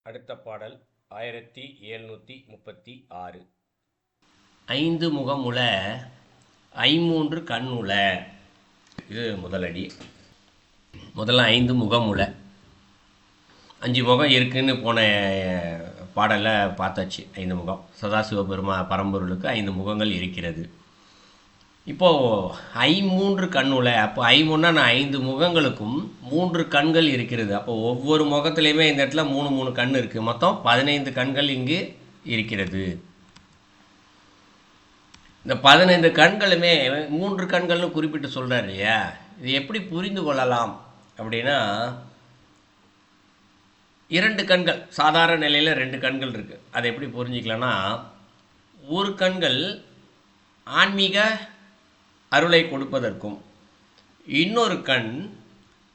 அடுத்த பாடல் 1736. ஐந்து முகமுள ஐமூன்று கண்ணுள. இது முதலடி. முதல்ல ஐந்து முகமுள, அஞ்சு முகம் இருக்குன்னு போன பாடலில் பார்த்தாச்சு. ஐந்து முகம் சதாசிவ பரம்பொருளுக்கு ஐந்து முகங்கள் இருக்கிறது. இப்போது ஐமூன்று கண்ணுல, அப்போ ஐமூன்னா நான் ஐந்து முகங்களுக்கும் மூன்று கண்கள் இருக்கிறது. அப்போ ஒவ்வொரு முகத்துலேயுமே இந்த இடத்துல மூணு மூணு கண் இருக்குது. மொத்தம் 15 கண்கள் இங்கு இருக்கிறது. இந்த 15 கண்களுமே மூன்று கண்கள்னு குறிப்பிட்டு சொல்கிறார் இல்லையா? இது எப்படி புரிந்து கொள்ளலாம் அப்படின்னா, இரண்டு கண்கள் சாதாரண நிலையில் ரெண்டு கண்கள் இருக்குது. அதை எப்படி புரிஞ்சிக்கலாம்னா, ஒரு கண்கள் ஆன்மீக அருளை கொடுப்பதற்கும், இன்னொரு கண்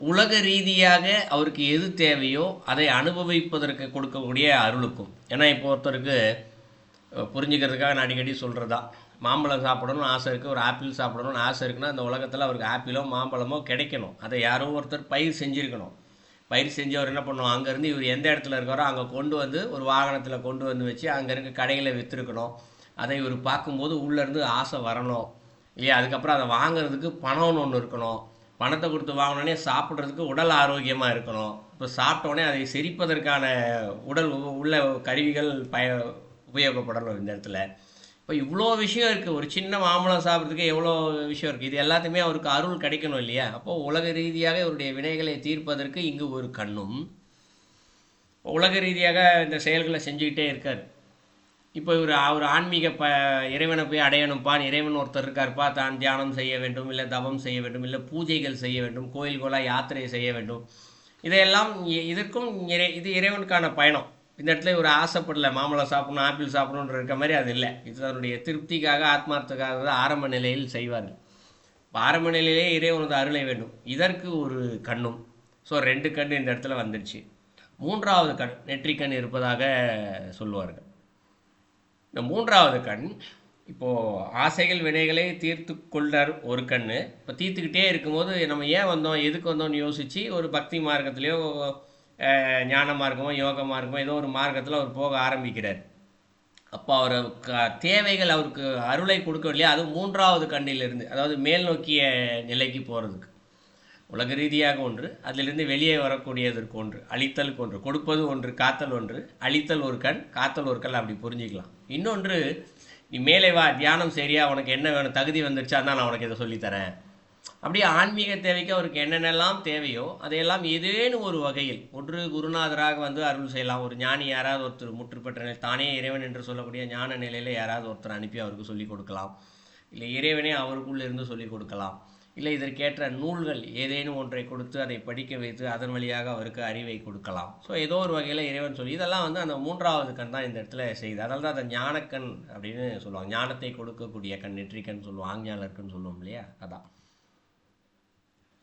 உலக ரீதியாக அவருக்கு எது தேவையோ அதை அனுபவிப்பதற்கு கொடுக்கக்கூடிய அருளுக்கும். ஏன்னா இப்போ ஒருத்தருக்கு புரிஞ்சுக்கிறதுக்காக நான் அடிக்கடி சொல்கிறதா, மாம்பழம் சாப்பிடணும்னு ஆசை இருக்குது, ஒரு ஆப்பிள் சாப்பிடணும்னு ஆசை இருக்குன்னா அந்த உலகத்தில் அவருக்கு ஆப்பிளோ மாம்பழமோ கிடைக்கணும். அதை யாரோ ஒருத்தர் பயிர் செஞ்சுருக்கணும். பயிர் செஞ்சவர் என்ன பண்ணுவோம், அங்கேருந்து இவர் எந்த இடத்துல இருக்காரோ அங்கே கொண்டு வந்து ஒரு வாகனத்தில் கொண்டு வந்து வச்சு அங்கே இருக்க கடைகளை விற்றுருக்கணும். அதை இவர் பார்க்கும்போது உள்ளேருந்து ஆசை வரணும் இல்லையா? அதுக்கப்புறம் அதை வாங்குறதுக்கு பணம்னு ஒன்று இருக்கணும். பணத்தை கொடுத்து வாங்கினோடனே சாப்பிட்றதுக்கு உடல் ஆரோக்கியமாக இருக்கணும். இப்போ சாப்பிட்டோடனே அதை செரிப்பதற்கான உடல் உள்ள கருவிகள் உபயோகப்படணும் இந்த இடத்துல. இப்போ இவ்வளோ விஷயம் இருக்குது. ஒரு சின்ன மாம்பழம் சாப்பிட்றதுக்கு எவ்வளோ விஷயம் இருக்குது. இது எல்லாத்தையுமே அவருக்கு அருள் கிடைக்கணும் இல்லையா? அப்போது உலக ரீதியாக இவருடைய வினைகளை தீர்ப்பதற்கு இங்கு ஒரு கண்ணும், உலக ரீதியாக இந்த செயல்களை செஞ்சுக்கிட்டே இருக்கார். இப்போ இவர் ஆன்மீக இறைவனை போய் அடையணும்ப்பான், இறைவன் ஒருத்தர் இருக்கார்ப்பா, தான் தியானம் செய்ய வேண்டும், இல்லை தவம் செய்ய வேண்டும், இல்லை பூஜைகள் செய்ய வேண்டும், கோயில்கோளாக யாத்திரை செய்ய வேண்டும். இதையெல்லாம் இதற்கும் இது இறைவனுக்கான பயணம். இந்த இடத்துல ஒரு ஆசைப்படலை மாம்பழம் சாப்பிடணும் ஆப்பிள் சாப்பிடணுன்ற இருக்க மாதிரி அது இல்லை. இது தன்னுடைய திருப்திக்காக ஆத்மார்த்தக்காக தான் ஆரம்ப நிலையில் செய்வார்கள். ஆரம்ப நிலையிலே இறைவனது அருளை வேண்டும். இதற்கு ஒரு கண்ணும். ஸோ ரெண்டு கண் இந்த இடத்துல வந்துடுச்சு. மூன்றாவது கண் நெற்றிக்கண் இருப்பதாக சொல்லுவார்கள். இந்த மூன்றாவது கண் இப்போது ஆசைகள் வினைகளை தீர்த்து கொள்ளார் ஒரு கண். இப்போ தீர்த்துக்கிட்டே இருக்கும்போது நம்ம ஏன் வந்தோம் எதுக்கு வந்தோம்னு யோசித்து ஒரு பக்தி மார்க்கத்துலேயோ ஞான மார்க்கமோ யோக மார்க்கமோ ஏதோ ஒரு மார்க்கத்தில் அவர் போக ஆரம்பிக்கிறார். அப்போ அவர் தேவைகள் அவருக்கு அருளை கொடுக்க இல்லையா, அது மூன்றாவது கண்ணிலிருந்து, அதாவது மேல் நோக்கிய நிலைக்கு போகிறதுக்கு உலக ரீதியாக ஒன்று, அதிலிருந்து வெளியே வரக்கூடியதற்கு ஒன்று, அழித்தலுக்கு ஒன்று, கொடுப்பது ஒன்று, காத்தல் ஒன்று, அழித்தல் ஒரு கண், காத்தல் ஒரு கண், அப்படி புரிஞ்சிக்கலாம். இன்னொன்று, நீ மேலே வா தியானம் சரியா, உனக்கு என்ன வேணும், தகுதி வந்துருச்சா, தான் நான் உனக்கு இதை சொல்லித்தரேன். அப்படியே ஆன்மீக தேவைக்கு அவருக்கு என்னென்னலாம் தேவையோ அதையெல்லாம் ஏதேனும் ஒரு வகையில் ஒன்று குருநாதராக வந்து அருள் செய்யலாம். ஒரு ஞானி யாராவது ஒருத்தர் முற்றுப்பெற்ற நிலை, தானே இறைவன் என்று சொல்லக்கூடிய ஞான நிலையில் யாராவது ஒருத்தர் அனுப்பி அவருக்கு சொல்லிக் கொடுக்கலாம். இல்லை இறைவனே அவருக்குள்ளே இருந்து சொல்லிக் கொடுக்கலாம். இல்லை இதற்கேற்ற நூல்கள் ஏதேனும் ஒன்றை கொடுத்து அதை படிக்க வைத்து அதன் வழியாக அவருக்கு அறிவை கொடுக்கலாம். ஸோ ஏதோ ஒரு வகையில் இறைவன் சொல்லி இதெல்லாம் வந்து அந்த மூன்றாவது கண் தான் இந்த இடத்துல செய்யுது. அதனால தான் அதை ஞானக்கண் அப்படின்னு சொல்லுவாங்க. ஞானத்தை கொடுக்கக்கூடிய கண் நெற்றிக்கண் சொல்லுவோம், ஆஞ்ஞாலர்கண் சொல்லுவோம் இல்லையா? அதான்.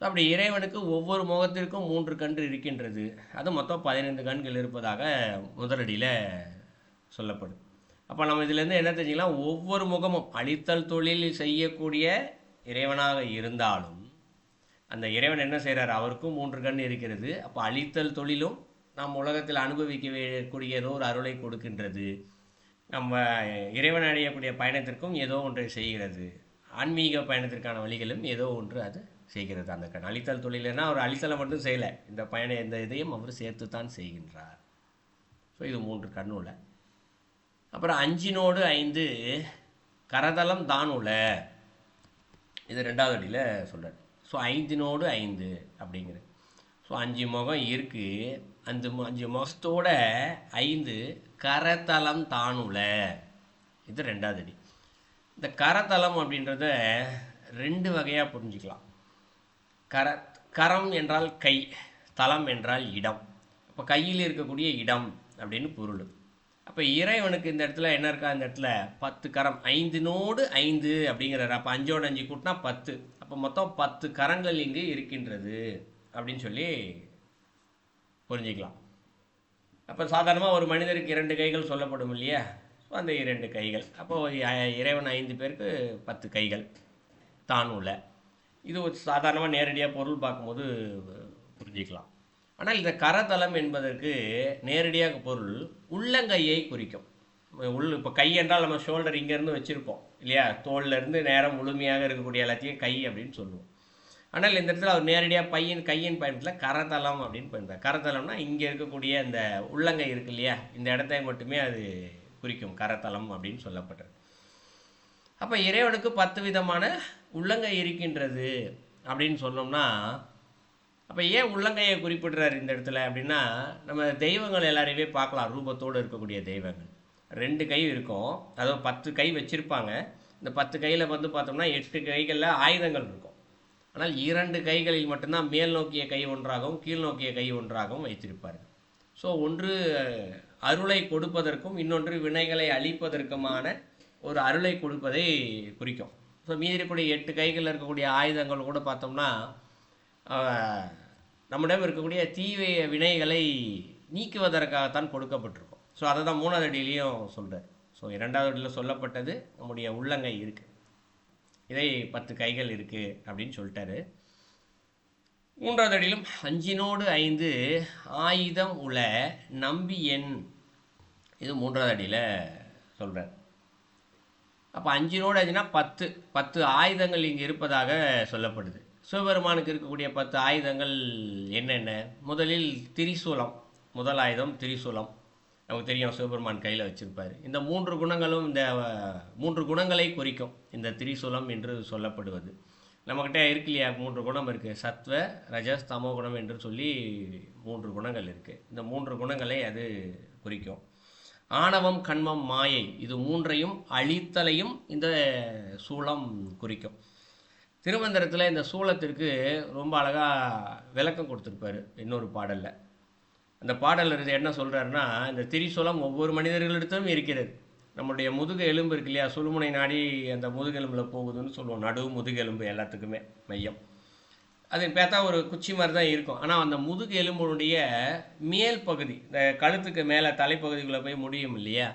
அப்படி இறைவனுக்கு ஒவ்வொரு முகத்திற்கும் 3 கண் இருக்கின்றது. அது மொத்தம் 15 கண்கள் இருப்பதாக முதலடியில் சொல்லப்படும். அப்போ நம்ம இதிலேருந்து என்ன தெரிஞ்சுக்கலாம், ஒவ்வொரு முகமும் அழித்தல் தொழில் செய்யக்கூடிய இறைவனாக இருந்தாலும் அந்த இறைவன் என்ன செய்கிறார், அவருக்கும் 3 கண் இருக்கிறது. அப்போ அழித்தல் தொழிலும் நம் உலகத்தில் அனுபவிக்கக்கூடிய ஏதோ ஒரு அருளை கொடுக்கின்றது. நம்ம இறைவன் அடையக்கூடிய பயணத்திற்கும் ஏதோ ஒன்றை செய்கிறது. ஆன்மீக பயணத்திற்கான வழிகளும் ஏதோ ஒன்று அது செய்கிறது. அந்த கண் அழித்தல் தொழில்னா அவர் அழித்தலை மட்டும் செய்யலை, இந்த இதையும் அவர் சேர்த்து தான் செய்கின்றார். ஸோ இது 3 கண்ணுல. அப்புறம் 5 5 கரதலம் தானுல, இது 2வது அடியில் சொல்கிறார். ஸோ 5 5 அப்படிங்கிறது. ஸோ 5 முகம் இருக்குது. அந்த 5 முகத்தோட 5 கரதலம் தானுல, இது 2வது அடி. இந்த கரதலம் அப்படின்றத 2 வகையாக புரிஞ்சிக்கலாம். கரம் என்றால் கை, தலம் என்றால் இடம். அப்போ கையில் இருக்கக்கூடிய இடம் அப்படின்னு பொருள். அப்போ இறைவனுக்கு இந்த இடத்துல என்ன இருக்கா, இந்த இடத்துல 10 கரம், 5 5 அப்படிங்கிறார். அப்போ 5 5 கூட்டினா 10. அப்போ மொத்தம் 10 கரங்கள் இங்கு இருக்கின்றது அப்படின்னு சொல்லி புரிஞ்சிக்கலாம். அப்போ சாதாரணமாக ஒரு மனிதருக்கு 2 கைகள் சொல்லப்படும் இல்லையா? ஸோ அந்த 2 கைகள். அப்போது இறைவன் 5 பேருக்கு 10 கைகள் தான் உள்ள. இது ஒரு சாதாரணமாக நேரடியாக பொருள் பார்க்கும்போது புரிஞ்சிக்கலாம். ஆனால் இந்த கரதலம் என்பதற்கு நேரடியாக பொருள் உள்ளங்கையை குறிக்கும். இப்போ கை என்றால் நம்ம ஷோல்டர் இங்கேருந்து வச்சுருப்போம் இல்லையா, தோல்லேருந்து நேரம் முழுமையாக இருக்கக்கூடிய எல்லாத்தையும் கை அப்படின்னு சொல்லுவோம். ஆனால் இந்த இடத்துல அவர் நேரடியாக கையின் பயணத்தில் கரதலம் அப்படின்னு பயன்படுத்தார். கரதலம்னா இங்கே இருக்கக்கூடிய இந்த உள்ளங்கை இருக்கு இல்லையா, இந்த இடத்தை மட்டுமே அது குறிக்கும், கரதலம் அப்படின்னு சொல்லப்பட்டது. அப்போ இறைவனுக்கு 10 விதமான உள்ளங்கை இருக்கின்றது அப்படின்னு சொன்னோம்னா, அப்போ ஏன் உள்ளங்கையை குறிப்பிடுறாரு இந்த இடத்துல அப்படின்னா, நம்ம தெய்வங்கள் எல்லாரையுமே பார்க்கலாம், ரூபத்தோடு இருக்கக்கூடிய தெய்வங்கள் 2 கை இருக்கும், அதாவது 10 கை வச்சுருப்பாங்க. இந்த 10 கையில் வந்து பார்த்தோம்னா 8 கைகளில் ஆயுதங்கள் இருக்கும். ஆனால் 2 கைகளில் மட்டும்தான் மேல் நோக்கிய கை ஒன்றாகவும் கீழ் நோக்கிய கை ஒன்றாகவும் வைத்திருப்பார்கள். ஸோ ஒன்று அருளை கொடுப்பதற்கும் இன்னொன்று வினைகளை அழிப்பதற்குமான ஒரு அருளை கொடுப்பதை குறிக்கும். ஸோ மீதி இருக்கக்கூடிய 8 கைகளில் இருக்கக்கூடிய ஆயுதங்கள் கூட பார்த்தோம்னா நம்மிடம் இருக்கக்கூடிய தீவிர வினைகளை நீக்குவதற்காகத்தான் கொடுக்கப்பட்டிருக்கும். ஸோ அதை தான் 3வது அடியிலையும் சொல்கிறார். ஸோ 2வது அடியில் சொல்லப்பட்டது நம்முடைய உள்ளங்கை இருக்குது, இதை 10 கைகள் இருக்குது அப்படின்னு சொல்லிட்டாரு. 3வது அடியிலும் 5 5 ஆயுதம் உல நம்பி எண், இது 3வது அடியில் சொல்கிறார். அப்போ 5 5னா 10 ஆயுதங்கள் இங்கே இருப்பதாக சொல்லப்படுது. சிவபெருமானுக்கு இருக்கக்கூடிய 10 ஆயுதங்கள் என்னென்ன? முதலில் திரிசூலம், முதல் ஆயுதம் திரிசூலம். நமக்கு தெரியும், சிவபெருமான் கையில் வச்சுருப்பார். இந்த 3 குணங்களும், இந்த 3 குணங்களை குறிக்கும் இந்த திரிசூலம் என்று சொல்லப்படுவது. நம்மக்கிட்ட இருக்கு இல்லையா, 3 குணம் இருக்குது, சத்வ ரஜஸ் தமோ குணம் என்று சொல்லி 3 குணங்கள் இருக்குது. இந்த 3 குணங்களை அது குறிக்கும். ஆணவம் கண்மம் மாயை, இது 3ஐயும் அழித்தலையும் இந்த சூலம் குறிக்கும். திருமந்திரத்தில் இந்த சூலத்திற்கு ரொம்ப அழகாக விளக்கம் கொடுத்துருப்பாரு இன்னொரு பாடலில். அந்த பாடலர் என்ன சொல்கிறாருன்னா, இந்த திரிசூலம் ஒவ்வொரு மனிதர்களிடத்தும் இருக்கிறது. நம்மளுடைய முதுகு எலும்பு இருக்கு இல்லையா, சுழுமுனை நாடி அந்த முதுகெலும்பில் போகுதுன்னு சொல்லுவோம், நடு முதுகெலும்பு எல்லாத்துக்குமே மையம். அது பார்த்தா ஒரு குச்சி மாதிரி தான் இருக்கும். ஆனால் அந்த முதுகு எலும்புடைய மேல் பகுதி, இந்த கழுத்துக்கு மேலே தலைப்பகுதிக்குள்ளே போய் முடியும் இல்லையா,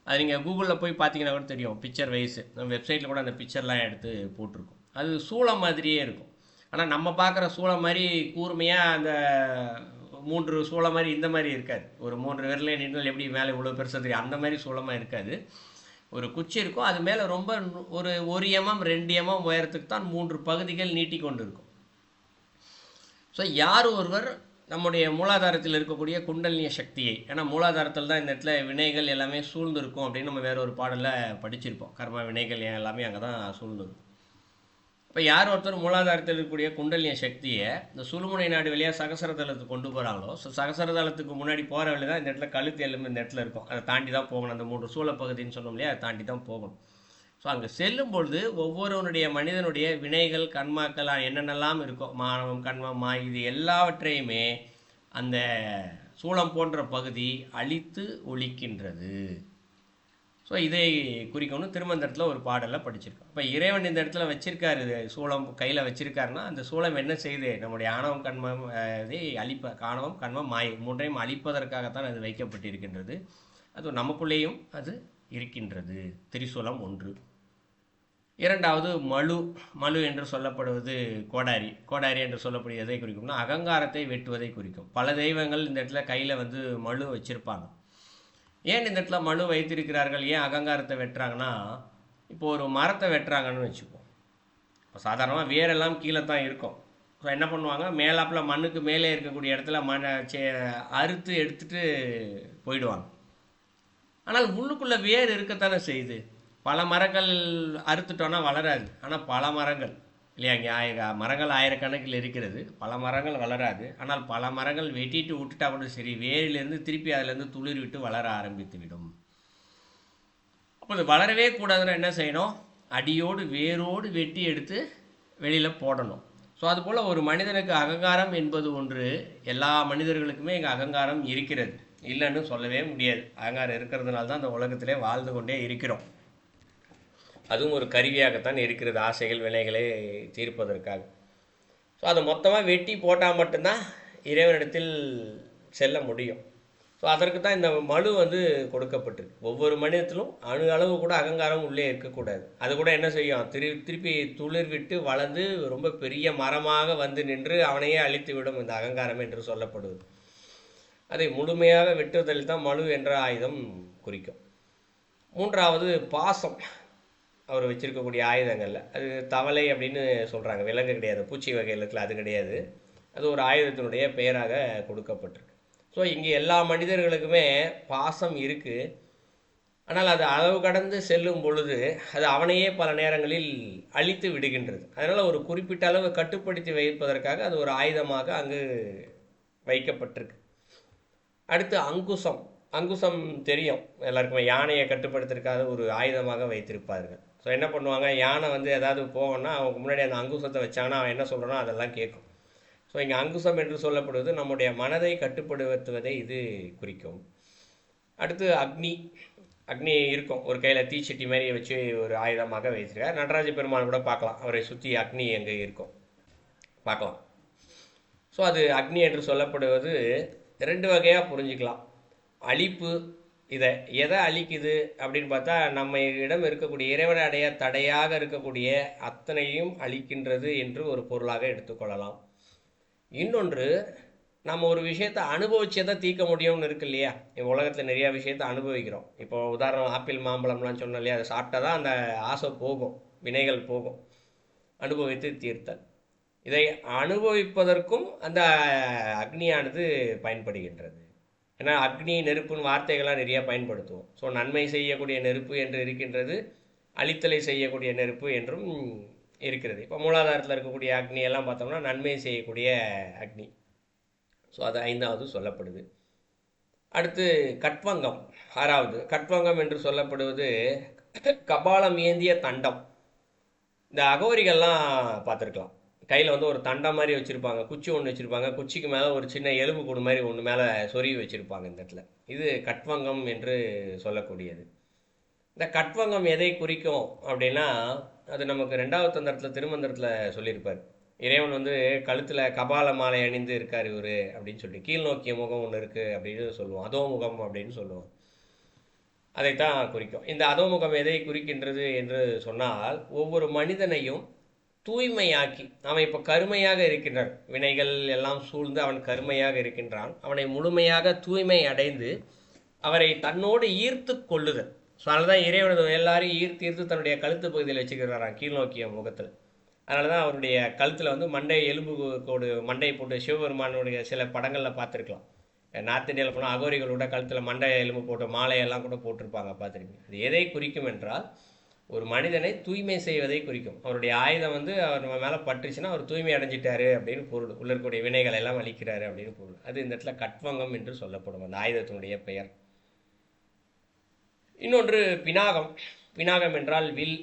அது நீங்கள் கூகுளில் போய் பார்த்தீங்கன்னா கூட தெரியும், பிக்சர் வைஸு. நம்ம வெப்சைட்டில் கூட அந்த பிக்சர்லாம் எடுத்து போட்டிருக்கோம். அது சூளம் மாதிரியே இருக்கும். ஆனால் நம்ம பார்க்குற சூளம் மாதிரி கூர்மையாக அந்த 3 சூளம் மாதிரி இந்த மாதிரி இருக்காது. ஒரு 3 விரலே நின்றால் எப்படி மேலே இவ்வளோ பெருசாக தெரியும், அந்த மாதிரி சூளமாக இருக்காது. ஒரு குச்சி இருக்கும், அது மேலே ரொம்ப ஒரு 1 mm 2 mm உயரத்துக்கு தான் 3 பகுதிகள் நீட்டி கொண்டு இருக்கும். ஸோ யார் ஒருவர் நம்முடைய மூலாதாரத்தில் இருக்கக்கூடிய குண்டலினிய சக்தியை, ஏன்னா மூலாதாரத்தில் தான் இந்த இடத்துல வினைகள் எல்லாமே சூழ்ந்துருக்கும் அப்படின்னு நம்ம வேற ஒரு பாடலில் படிச்சிருப்போம். கர்ம வினைகள் எல்லாமே அங்கே தான் சூழ்ந்துருக்கும். இப்போ யார் ஒருத்தர் மூலாதாரத்தில் இருக்கக்கூடிய குண்டலினிய சக்தியை இந்த சுழுமுனை நாடு வழியாக சகசரதளத்துக்கு கொண்டு போகிறாங்களோ, ஸோ சகசரதளத்துக்கு முன்னாடி போகிற வழி தான் இந்த இடத்துல கழுத்து எலும்பு இந்த இடத்துல இருக்கும், அதை தாண்டி தான் போகணும். அந்த 3 சூழப்பகுதின்னு சொன்னோம் இல்லையா, அதை தாண்டி தான் போகணும். ஸோ அங்கே செல்லும்பொழுது ஒவ்வொருவனுடைய மனிதனுடைய வினைகள் கண்மாக்கள் என்னென்னலாம் இருக்கும், மானவம் கண்மம் மாய், இது எல்லாவற்றையுமே அந்த சூளம் போன்ற பகுதி அழித்து ஒழிக்கின்றது. ஸோ இதை குறிக்கணும். திருமந்திரத்தில் ஒரு பாடலில் படிச்சிருக்கோம். இப்போ இறைவன் இந்த இடத்துல வச்சிருக்காரு, சூளம் கையில் வச்சிருக்காருன்னா அந்த சூளம் என்ன செய்யுது, நம்முடைய ஆணவம் கண்மம் இதை ஆணவம் கண்மம் மாயை 3ஐயும் அழிப்பதற்காகத்தான் அது வைக்கப்பட்டிருக்கின்றது. அது நமக்குள்ளேயும் அது இருக்கின்றது. திரிசூலம் 1. 2வது மழு என்று சொல்லப்படுவது கோடாரி என்று சொல்லப்படுவதை குறிக்கும்னா அகங்காரத்தை வெட்டுவதை குறிக்கும். பல தெய்வங்கள் இந்த இடத்துல கையில் மழு வச்சுருப்பாங்க. ஏன் இந்த இடத்துல மழு வைத்திருக்கிறார்கள், ஏன் அகங்காரத்தை வெட்டுறாங்கன்னா, இப்போ ஒரு மரத்தை வெட்டுறாங்கன்னு வச்சுப்போம். இப்போ சாதாரணமாக வேரெல்லாம் கீழே தான் இருக்கும். ஸோ என்ன பண்ணுவாங்க, மேலாப்பில் மண்ணுக்கு மேலே இருக்கக்கூடிய இடத்துல அறுத்து எடுத்துகிட்டு போயிடுவாங்க. ஆனால் உள்ளுக்குள்ளே வேர் இருக்கத்தானே செய்யுது. பல மரங்கள் அறுத்துட்டோன்னா வளராது. ஆனால் பல மரங்கள் இல்லையா, இங்கே மரங்கள் ஆயிரக்கணக்கில் இருக்கிறது, பல மரங்கள் வளராது. ஆனால் பல மரங்கள் வெட்டிட்டு விட்டுட்டா கூட சரி, வேரிலேருந்து திருப்பி அதிலேருந்து துளிர் விட்டு வளர ஆரம்பித்து விடும். அப்போ அது வளரவே கூடாதுன்னா என்ன செய்யணும், அடியோடு வேரோடு வெட்டி எடுத்து வெளியில் போடணும். ஸோ அதுபோல் ஒரு மனிதனுக்கு அகங்காரம் என்பது ஒன்று. எல்லா மனிதர்களுக்குமே இங்கே அகங்காரம் இருக்கிறது, இல்லைன்னு சொல்லவே முடியாது. அகங்காரம் இருக்கிறதுனால தான் அந்த உலகத்திலே வாழ்ந்து கொண்டே இருக்கிறோம். அதுவும் ஒரு கருவியாகத்தான் இருக்கிறது, ஆசைகள் வினைகளை தீர்ப்பதற்காக. ஸோ அதை மொத்தமாக வெட்டி போட்டால் மட்டும்தான் இறைவனிடத்தில் செல்ல முடியும். ஸோ அதற்கு தான் இந்த மனு வந்து கொடுக்கப்பட்டிருக்கு. ஒவ்வொரு மனிதத்திலும் அணு அளவு கூட அகங்காரம் உள்ளே இருக்கக்கூடாது. அது கூட என்ன செய்யும், திருப்பி துளிர் விட்டு வளர்ந்து ரொம்ப பெரிய மரமாக வந்து நின்று அவனையே அழித்து விடும் இந்த அகங்காரம் என்று சொல்லப்படுவது. அதை முழுமையாக வெட்டுதல் தான் மனு என்ற ஆயுதம் குறிக்கும். மூன்றாவது பாசம். அவர் வச்சிருக்கக்கூடிய ஆயுதங்களில் அது தவளை அப்படின்னு சொல்கிறாங்க, விலங்கு கிடையாது, பூச்சி வகையில் இருக்குல்ல, அது கிடையாது. அது ஒரு ஆயுதத்தினுடைய பெயராக கொடுக்கப்பட்டிருக்கு. ஸோ இங்கே எல்லா மனிதர்களுக்குமே பாசம் இருக்குது. ஆனால் அது அளவு கடந்து செல்லும் பொழுது அது அவனையே பல நேரங்களில் அழித்து விடுகின்றது. அதனால் ஒரு குறிப்பிட்ட அளவு கட்டுப்படுத்தி வைப்பதற்காக அது ஒரு ஆயுதமாக அங்கு வைக்கப்பட்டிருக்கு. அடுத்து அங்குசம். அங்குசம் தெரியும் எல்லாருக்குமே, யானையை கட்டுப்படுத்துறதுக்காக ஒரு ஆயுதமாக வைத்திருப்பார்கள். ஸோ என்ன பண்ணுவாங்க, யானை வந்து ஏதாவது போகணும்னா அவங்க முன்னாடி அந்த அங்குசத்தை வச்சாங்கன்னா அவன் என்ன சொல்கிறானோ அதெல்லாம் கேட்கும். ஸோ இங்கே அங்குசம் என்று சொல்லப்படுவது நம்முடைய மனதை கட்டுப்படுத்துவதை இது குறிக்கும். அடுத்து அக்னி. அக்னி இருக்கும், ஒரு கையில் தீச்சட்டி மாதிரி வச்சு ஒரு ஆயுதமாக வைத்திருக்கார். நடராஜ பெருமான் கூட பார்க்கலாம், அவரை சுற்றி அக்னி எங்கே இருக்கும் பார்க்கலாம். ஸோ அது அக்னி என்று சொல்லப்படுவது ரெண்டு வகையாக புரிஞ்சுக்கலாம். அழிப்பு, எதை அழிக்குது அப்படின்னு பார்த்தா நம்ம இடம் இருக்கக்கூடிய இறைவனை அடைய தடையாக இருக்கக்கூடிய அத்தனையும் அழிக்கின்றது என்று ஒரு பொருளாக எடுத்துக்கொள்ளலாம். இன்னொன்று, நம்ம ஒரு விஷயத்தை அனுபவிச்சதை தீர்க்க முடியும்னு இருக்கு இல்லையா. உலகத்தில் நிறையா விஷயத்தை அனுபவிக்கிறோம். இப்போ உதாரணம் ஆப்பிள் மாம்பழம்லாம் சொன்னோம் இல்லையா, அதை சாப்பிட்டா தான் அந்த ஆசை போகும், வினைகள் போகும். அனுபவித்து தீர்த்தல், இதை அனுபவிப்பதற்கும் அந்த அக்னியானது பயன்படுகின்றது. ஏன்னா அக்னி நெருப்புன்னு வார்த்தைகள்லாம் நிறையா பயன்படுத்துவோம். ஸோ நன்மை செய்யக்கூடிய நெருப்பு என்று இருக்கின்றது, அழித்தலை செய்யக்கூடிய நெருப்பு என்றும் இருக்கிறது. இப்போ மூலாதாரத்தில் இருக்கக்கூடிய அக்னியெல்லாம் பார்த்தோம்னா நன்மை செய்யக்கூடிய அக்னி. ஸோ அது ஐந்தாவது சொல்லப்படுது. அடுத்து கட்வங்கம், ஆறாவது. கட்வங்கம் என்று சொல்லப்படுவது கபாலம் ஏந்திய தண்டம். இந்த அகோரிகள்லாம் பார்த்துருக்கலாம், கையில் வந்து ஒரு தண்டம் மாதிரி வச்சுருப்பாங்க, குச்சி ஒன்று வச்சுருப்பாங்க, குச்சிக்கு மேலே ஒரு சின்ன எலும்பு கூடு மாதிரி ஒன்று மேலே சொருவி வச்சுருப்பாங்க இந்த இடத்துல. இது கட்வங்கம் என்று சொல்லக்கூடியது. இந்த கட்வங்கம் எதை குறிக்கும் அப்படின்னா, அது நமக்கு 2வது தந்திரத்தில் திருமந்திரத்தில் சொல்லியிருப்பார். இறைவன் வந்து கழுத்தில் கபால மாலை அணிந்து இருக்கார் இவர் அப்படின்னு சொல்லி, கீழ் நோக்கிய முகம் ஒன்று இருக்குது அப்படின்னு சொல்லுவோம், அதோமுகம் அப்படின்னு சொல்லுவோம். அதைத்தான் குறிக்கும். இந்த அதோமுகம் எதை குறிக்கின்றது என்று சொன்னால், ஒவ்வொரு மனிதனையும் தூய்மையாக்கி, அவன் இப்போ கருமையாக இருக்கின்றான், வினைகள் எல்லாம் சூழ்ந்து அவன் கருமையாக இருக்கின்றான், அவனை முழுமையாக தூய்மை அடைந்து அவரை தன்னோடு ஈர்த்து கொள்ளுதல். ஸோ அதனால தான் இறைவனது எல்லாரையும் ஈர்த்து தன்னுடைய கழுத்து பகுதியில் வச்சுக்கிறாராம், கீழ் நோக்கிய முகத்தில். அதனால தான் அவருடைய கழுத்தில் வந்து மண்டை எலும்பு கோடு மண்டையை போட்டு சிவபெருமானுடைய சில படங்களில் பார்த்துருக்கலாம். நார்த் இந்தியாவில் போனால் அகோரிகளோட கழுத்தில் மண்டை எலும்பு போட்டு மாலையெல்லாம் கூட போட்டிருப்பாங்க, பார்த்துருக்கீங்க. அது எதை குறிக்கும் என்றால், ஒரு மனிதனை தூய்மை செய்வதை குறிக்கும். அவருடைய ஆயுதம் வந்து அவர் நம்ம மேலே பட்டுச்சுன்னா அவர் தூய்மை அடைஞ்சிட்டாரு அப்படின்னு பொருள், உள்ள இருக்கக்கூடிய வினைகள் எல்லாம் அழிக்கிறாரு அப்படின்னு பொருள். அது இந்த இடத்துல கட்வங்கம் என்று சொல்லப்படும் அந்த ஆயுதத்தினுடைய பெயர். இன்னொன்று பினாகம். பினாகம் என்றால் வில்.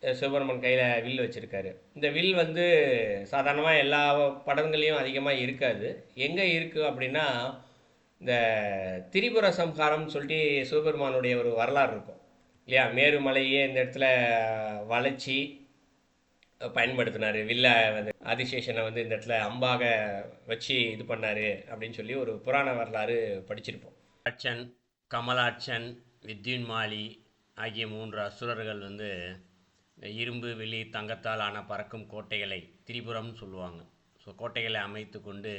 சிவபெருமன் கையில் வில் வச்சுருக்காரு. இந்த வில் வந்து சாதாரணமாக எல்லா படங்கள்லையும் அதிகமாக இருக்காது. எங்கே இருக்குது அப்படின்னா, இந்த திரிபுர சம்ஹாரம்னு சொல்லிட்டு சிவபெருமானுடைய ஒரு வரலாறு இருக்கும் இல்லையா. மேருமலையே இந்த இடத்துல வளைச்சி பயன்படுத்தினார், வில்ல வந்து ஆதிசேஷனை வந்து இந்த இடத்துல அம்பாக வச்சு இது பண்ணார் அப்படின்னு சொல்லி ஒரு புராண வரலாறு படிச்சிருப்போம். அச்சன், கமலாட்சன், வித்யுன்மாலி ஆகிய 3 அசுரர்கள் வந்து இரும்பு, வெள்ளி, தங்கத்தால் ஆன பறக்கும் கோட்டைகளை திரிபுரம்னு சொல்லுவாங்க. ஸோ கோட்டைகளை அமைத்து கொண்டு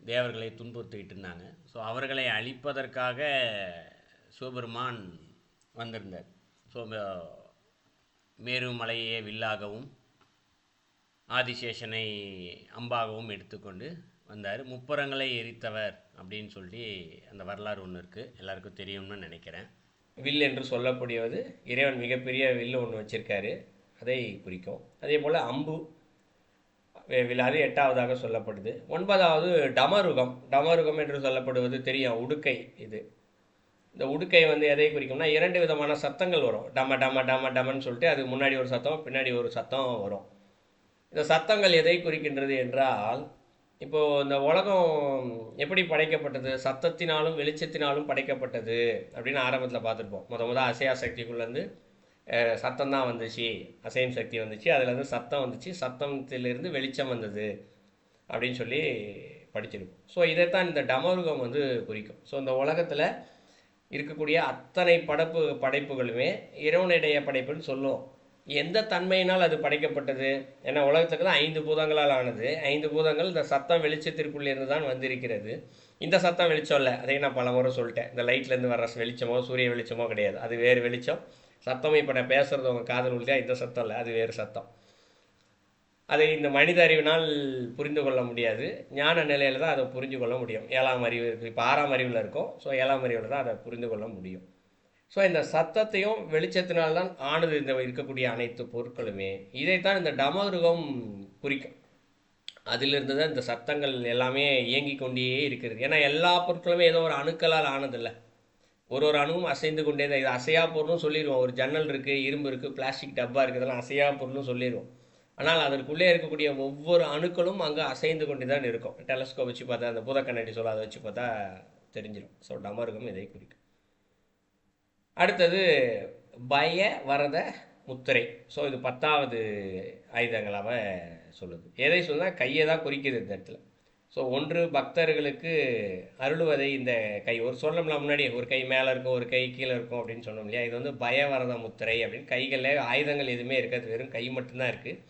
தேவர்களை துன்புறுத்திக்கிட்டு இருந்தாங்க. ஸோ அவர்களை அழிப்பதற்காக சிவபெருமான் வந்திருந்தார். ஸோ மேருமலையே வில்லாகவும் ஆதிசேஷனை அம்பாகவும் எடுத்துக்கொண்டு வந்தார். முப்புறங்களை எரித்தவர் அப்படின்னு சொல்லி அந்த வரலாறு ஒன்று இருக்குது, எல்லாருக்கும் தெரியும்னு நினைக்கிறேன். வில் என்று சொல்லக்கூடியது இறைவன் மிகப்பெரிய வில்லு ஒன்று வச்சுருக்காரு, அதை குறிக்கும். அதே போல் அம்பு வில், அது 8வதாக சொல்லப்படுது. 9வது டமருகம். டமருகம் என்று சொல்லப்படுவது தெரியும், உடுக்கை. இந்த உடுக்கை வந்து எதை குறிக்கும்னா, 2 விதமான சத்தங்கள் வரும். டம டம டம டமன்னு சொல்லிட்டு அது முன்னாடி ஒரு சத்தம், பின்னாடி ஒரு சத்தம் வரும். இந்த சத்தங்கள் எதை குறிக்கின்றது என்றால், இப்போது இந்த உலகம் எப்படி படைக்கப்பட்டது, சத்தத்தினாலும் வெளிச்சத்தினாலும் படைக்கப்பட்டது அப்படின்னு ஆரம்பத்தில் பார்த்துருப்போம். முத அசையா சக்திக்குள்ளேருந்து சத்தம் தான் வந்துச்சு, அசையும் சக்தி வந்துச்சு, அதுலேருந்து சத்தம் வந்துச்சு, சத்தத்திலிருந்து வெளிச்சம் வந்தது அப்படின்னு சொல்லி படிச்சிருக்கோம். ஸோ இதைத்தான் இந்த டமருகம் வந்து குறிக்கும். ஸோ இந்த உலகத்தில் இருக்கக்கூடிய அத்தனை படைப்புகளுமே இறைவனுடைய படைப்புன்னு சொல்லுவோம். எந்த தன்மையினால் அது படைக்கப்பட்டது? ஏன்னா உலகத்துக்கு தான் 5 பூதங்களால் ஆனது. 5 பூதங்கள் இந்த சத்தம் வெளிச்சத்திற்குள்ளேருந்து தான் வந்திருக்கிறது. இந்த சத்தம் வெளிச்சம் இல்லை, அதை நான் பல முறை சொல்லிட்டேன். இந்த லைட்லேருந்து வர்ற வெளிச்சமோ சூரிய வெளிச்சமோ கிடையாது, அது வேறு வெளிச்சம். சத்தம் இப்போ நான் பேசுகிறது உங்கள் காதல் உள்ள இந்த சத்தம் இல்லை, அது வேறு சத்தம். அதை இந்த மனித அறிவினால் புரிந்து கொள்ள முடியாது. ஞான நிலையில் தான் அதை புரிந்து கொள்ள முடியும். 7ஆம் அறிவு இருக்குது, இப்போ 6ஆம் அறிவில் இருக்கும். ஸோ 7ஆம் அறிவில் தான் அதை புரிந்து கொள்ள முடியும். ஸோ இந்த சத்தத்தையும் வெளிச்சத்தினால்தான் ஆனது இந்த இருக்கக்கூடிய அனைத்து பொருட்களுமே. இதைத்தான் இந்த டமருகம் குறிக்கும். அதிலிருந்து தான் இந்த சத்தங்கள் எல்லாமே இயங்கி கொண்டே இருக்கிறது. ஏன்னா எல்லா பொருட்களுமே ஏதோ ஒரு அணுக்களால் ஆனதில்லை. ஒரு அணுவும் அசைந்து கொண்டே தான். இது அசையா பொருள்னு சொல்லிடுவோம். ஒரு ஜன்னல் இருக்குது, இரும்பு இருக்குது, பிளாஸ்டிக் டப்பா இருக்குது, இதெல்லாம் அசையா பொருள்னு சொல்லிடுவோம். ஆனால் அதற்குள்ளே இருக்கக்கூடிய ஒவ்வொரு அணுக்களும் அங்கே அசைந்து கொண்டு தான் இருக்கும். டெலஸ்கோப் வச்சு பார்த்தா, அந்த பூத கண்ணாடி சொல்ல அதை வச்சு பார்த்தா தெரிஞ்சிடும். ஸோ டமருகம் இதை குறிக்கும். அடுத்தது பய வரத முத்திரை. ஸோ இது 10வது ஆயுதங்களாக சொல்லுது. எதை சொன்னால் கையை தான் குறிக்குது இந்த இடத்துல. ஸோ ஒன்று பக்தர்களுக்கு அருளுவதை இந்த கை ஒரு சொல்லணும்ல, முன்னாடி ஒரு கை மேலே இருக்கும் ஒரு கை கீழே இருக்கும் அப்படின்னு சொன்னோம் இல்லையா. இது வந்து பயவரத முத்திரை அப்படின்னு. கைகளில் ஆயுதங்கள் எதுவுமே இருக்காது, வெறும் கை மட்டும்தான் இருக்குது.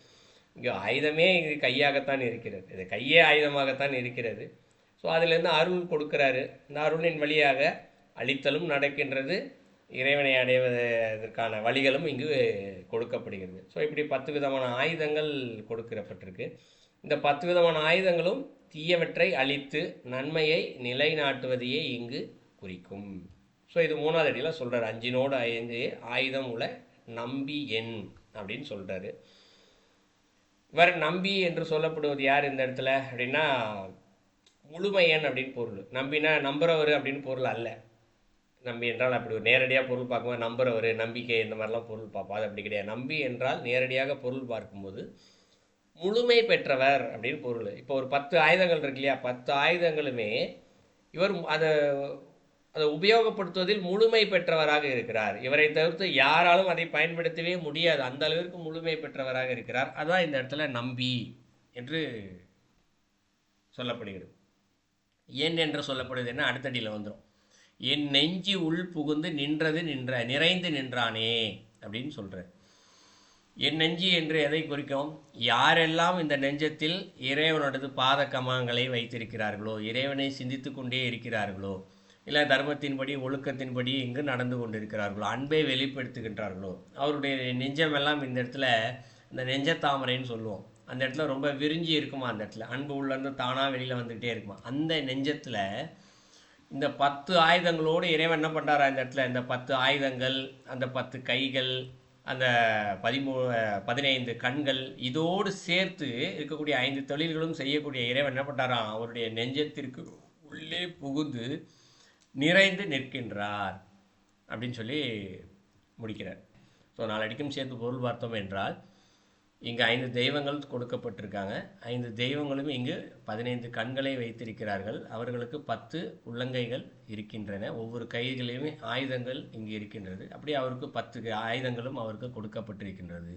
இங்கே ஆயுதமே இது கையாகத்தான் இருக்கிறது, இது கையே ஆயுதமாகத்தான் இருக்கிறது. ஸோ அதிலேருந்து அருள் கொடுக்குறாரு. இந்த அருளின் வழியாக அழித்தலும் நடக்கின்றது, இறைவனை அடைவதற்கான வழிகளும் இங்கு கொடுக்கப்படுகிறது. ஸோ இப்படி 10 விதமான ஆயுதங்கள் கொடுக்கப்பட்டிருக்கு. இந்த 10 விதமான ஆயுதங்களும் தீயவற்றை அழித்து நன்மையை நிலைநாட்டுவதையே இங்கு குறிக்கும். ஸோ இது 3வது அடியில் சொல்கிறார். 5 5 ஆயுதம் உள்ள நம்பி எண் அப்படின்னு சொல்கிறாரு. இவர் நம்பி என்று சொல்லப்படுவது யார் இந்த இடத்துல அப்படின்னா முழுமையன் அப்படின்னு பொருள். நம்பினா நம்புறவர் அப்படின்னு பொருள் அல்ல. நம்பி என்றால் அப்படி ஒரு நேரடியாக பொருள் பார்க்கும்போது நம்புறவர், நம்பிக்கை, இந்த மாதிரிலாம் பொருள் பார்ப்போம். அது அப்படி கிடையாது. நம்பி என்றால் நேரடியாக பொருள் பார்க்கும்போது முழுமை பெற்றவர் அப்படின்னு பொருள். இப்போ ஒரு 10 ஆயுதங்கள் இருக்கு இல்லையா, 10 ஆயுதங்களுமே இவர் அதை உபயோகப்படுத்துவதில் முழுமை பெற்றவராக இருக்கிறார். இவரை தவிர்த்து யாராலும் அதை பயன்படுத்தவே முடியாது, அந்த அளவிற்கு முழுமை பெற்றவராக இருக்கிறார். அதான் இந்த இடத்துல நம்பி என்று சொல்லப்படுகிறது. ஏன் என்று சொல்லப்படுது என்ன அடுத்தடியில் வந்துடும். என் நெஞ்சி உள் புகுந்து நிறைந்து நின்றானே அப்படின்னு சொல்கிற. என் நெஞ்சி என்று எதை குறிக்கும்? யாரெல்லாம் இந்த நெஞ்சத்தில் இறைவனோடது பாத கமங்களை வைத்திருக்கிறார்களோ, இறைவனை சிந்தித்து கொண்டே இருக்கிறார்களோ, இல்லை தர்மத்தின்படி ஒழுக்கத்தின்படி இங்கு நடந்து கொண்டிருக்கிறார்களோ, அன்பை வெளிப்படுத்துகின்றார்களோ, அவருடைய நெஞ்சமெல்லாம் இந்த இடத்துல இந்த நெஞ்சத்தாமரைன்னு சொல்லுவோம். அந்த இடத்துல ரொம்ப விரிஞ்சி இருக்குமா, அந்த இடத்துல அன்பு உள்ளேருந்து தானாக வெளியில் வந்துக்கிட்டே இருக்குமா. அந்த நெஞ்சத்தில் இந்த 10 ஆயுதங்களோடு இறைவன் என்ன பண்ணுறாரா இந்த இடத்துல? இந்த 10 ஆயுதங்கள், அந்த 10 கைகள், அந்த 15 கண்கள், இதோடு சேர்த்து இருக்கக்கூடிய 5 தொழில்களும் செய்யக்கூடிய இறைவன் என்ன பண்ணுறாராம்? அவருடைய நெஞ்சத்திற்கு உள்ளே புகுந்து நிறைந்து நிற்கின்றார் அப்படின்னு சொல்லி முடிக்கிறார். ஸோ நாளடிக்கும் சேர்த்து பொருள் பார்த்தோம் என்றால் இங்கு 5 தெய்வங்கள் கொடுக்கப்பட்டிருக்காங்க. 5 தெய்வங்களும் இங்கு 15 கண்களை வைத்திருக்கிறார்கள். அவர்களுக்கு 10 உள்ளங்கைகள் இருக்கின்றன. ஒவ்வொரு கைகளிலுமே ஆயுதங்கள் இங்கு இருக்கின்றது. அப்படி அவருக்கு 10 ஆயுதங்களும் அவருக்கு கொடுக்கப்பட்டிருக்கின்றது.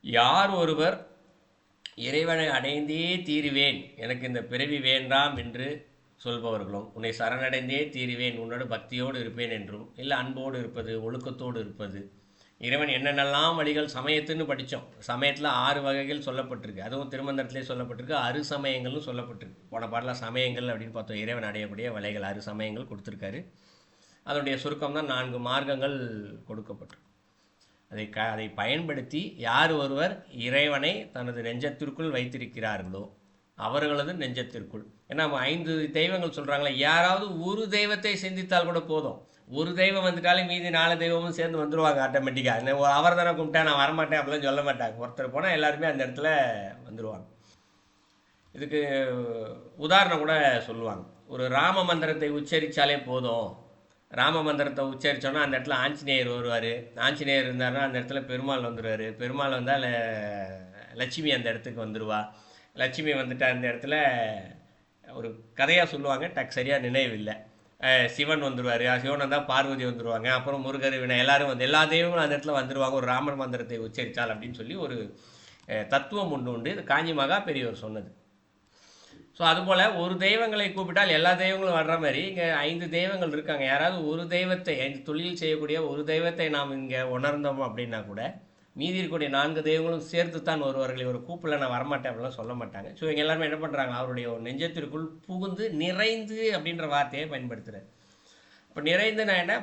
யார் ஒருவர் இறைவனை அடைந்தே தீருவேன், எனக்கு இந்த பிறவி வேண்டாம் என்று சொல்பவர்களும், உன்னை சரணடைந்தே தீருவேன், உன்னோட பக்தியோடு இருப்பேன் என்றும், இல்லை அன்போடு இருப்பது, ஒழுக்கத்தோடு இருப்பது, இறைவன் என்னென்னலாம் வழிகள் சமயத்துன்னு படித்தோம். சமயத்தில் 6 வகைகள் சொல்லப்பட்டிருக்கு. அதுவும் திருமந்திரத்திலே சொல்லப்பட்டிருக்கு. 6 சமயங்கள்னு சொல்லப்பட்டிருக்கு. போன பாடலாம் சமயங்கள் அப்படின்னு பார்த்தோம். இறைவன் அடையக்கூடிய வழிகள் 6 சமயங்கள் கொடுத்துருக்காரு. அதனுடைய சுருக்கம் தான் 4 மார்க்கங்கள் கொடுக்கப்பட்டிருக்கு. அதை பயன்படுத்தி யார் ஒருவர் இறைவனை தனது நெஞ்சத்திற்குள் வைத்திருக்கிறார்களோ அவர்களது நெஞ்சத்திற்குள். ஏன்னா 5 தெய்வங்கள் சொல்கிறாங்களே, யாராவது ஒரு தெய்வத்தை சிந்தித்தால் கூட போதும். ஒரு தெய்வம் வந்துட்டாலே மீதி 4 தெய்வமும் சேர்ந்து வந்துடுவாங்க ஆட்டோமேட்டிக்காக. அவர் தானே கும்பிட்டா நான் வரமாட்டேன் அப்படிலாம் சொல்ல மாட்டாங்க. ஒருத்தர் போனால் எல்லாருமே அந்த இடத்துல வந்துடுவாங்க. இதுக்கு உதாரணம் கூட சொல்லுவாங்க. ஒரு ராம மந்திரத்தை உச்சரித்தாலே போதும். ராம மந்திரத்தை உச்சரித்தோன்னா அந்த இடத்துல ஆஞ்சநேயர் வருவார். ஆஞ்சநேயர் இருந்தாருன்னா அந்த இடத்துல பெருமாள் வந்துடுவார். பெருமாள் வந்தால் லட்சுமி அந்த இடத்துக்கு வந்துடுவா. லட்சுமி வந்துட்டு அந்த இடத்துல ஒரு கதையாக சொல்லுவாங்க, சரியாக நினைவில்லை. சிவன் வந்துடுவார். சிவன் வந்தால் பார்வதி வந்துடுவாங்க. அப்புறம் முருகர், வினை எல்லாரும் எல்லா தெய்வங்களும் அந்த இடத்துல வந்துடுவாங்க ஒரு ராமர் மந்திரத்தை உச்சரித்தால் அப்படின்னு சொல்லி ஒரு தத்துவம் உண்டு. இது காஞ்சி மகா பெரியவர் சொன்னது. ஸோ அதுபோல் ஒரு தெய்வங்களை கூப்பிட்டால் எல்லா தெய்வங்களும் வர்ற மாதிரி இங்கே 5 தெய்வங்கள் இருக்காங்க. யாராவது ஒரு தெய்வத்தை 5 தொழில் செய்யக்கூடிய ஒரு தெய்வத்தை நாம் இங்கே உணர்ந்தோம் அப்படின்னா கூட மீதி இருக்கக்கூடிய 4 தெய்வங்களும் சேர்த்து தான் வருவார்கள். இவர் கூப்பிடல நான் வரமாட்டேன் அப்படிலாம் சொல்ல மாட்டாங்க. ஸோ இவங்க எல்லாருமே என்ன பண்ணுறாங்க, அவருடைய ஒரு நெஞ்சத்திற்குள் புகுந்து நிறைந்து அப்படின்ற வார்த்தையை பயன்படுத்துகிறார். இப்போ நிறைந்துனா என்ன,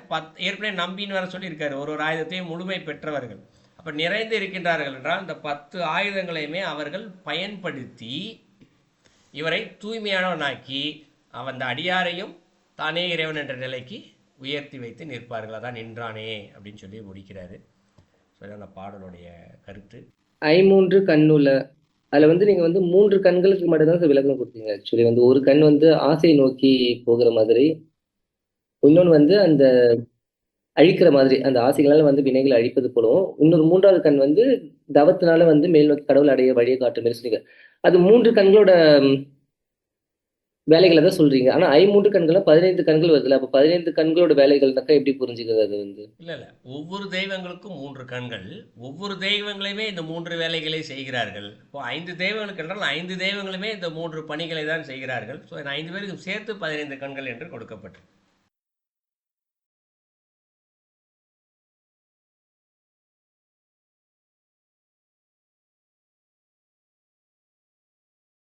ஏற்கனவே நம்பின்னு வேற சொல்லியிருக்காரு, ஒரு ஒரு ஆயுதத்தையும் முழுமை பெற்றவர்கள். அப்போ நிறைந்து இருக்கின்றார்கள் என்றால் இந்த 10 ஆயுதங்களையுமே அவர்கள் பயன்படுத்தி இவரை தூய்மையானவனாக்கி அந்த அடியாரையும் தானே இறைவன் என்ற நிலைக்கு உயர்த்தி வைத்து நிற்பார்கள். அதான் நின்றானே அப்படின்னு சொல்லி முடிக்கிறாரு. ஸோ அந்த பாடலுடைய கருத்து. ஐமூன்று கண்ணுள்ள அதுல வந்து நீங்க வந்து 3 கண்களுக்கு மட்டும்தான் சார் விளக்கம் கொடுத்தீங்க. ஆக்சுவலி வந்து ஒரு கண் வந்து ஆசையை நோக்கி போகிற மாதிரி, இன்னொன்று வந்து அந்த அழிக்கிற மாதிரி, அந்த ஆசைகளால வந்து வினைகளை அழிப்பது போலவும், இன்னொரு 3வது கண் வந்து தவத்தினால வந்து மேல் நோக்கி கடவுள் அடைய வழியை காட்டும் மாதிரி சொன்னீங்க. அது 3 கண்களோட வேலைகளை தான் சொல்றீங்க. ஆனா 5 கண்கள் 15 கண்கள் வருதுல்ல, அப்ப 15 கண்களோட வேலைகள்னாக்கா எப்படி புரிஞ்சுக்கிறது அது வந்து? இல்லை இல்லை, ஒவ்வொரு தெய்வங்களுக்கும் 3 கண்கள். ஒவ்வொரு தெய்வங்களையுமே இந்த 3 வேலைகளை செய்கிறார்கள். இப்போ 5 தெய்வங்களுக்கு என்றால் 5 தெய்வங்களுமே இந்த 3 பணிகளை தான் செய்கிறார்கள். ஸோ 5 பேருக்கு சேர்த்து 15 கண்கள் என்று கொடுக்கப்பட்டது.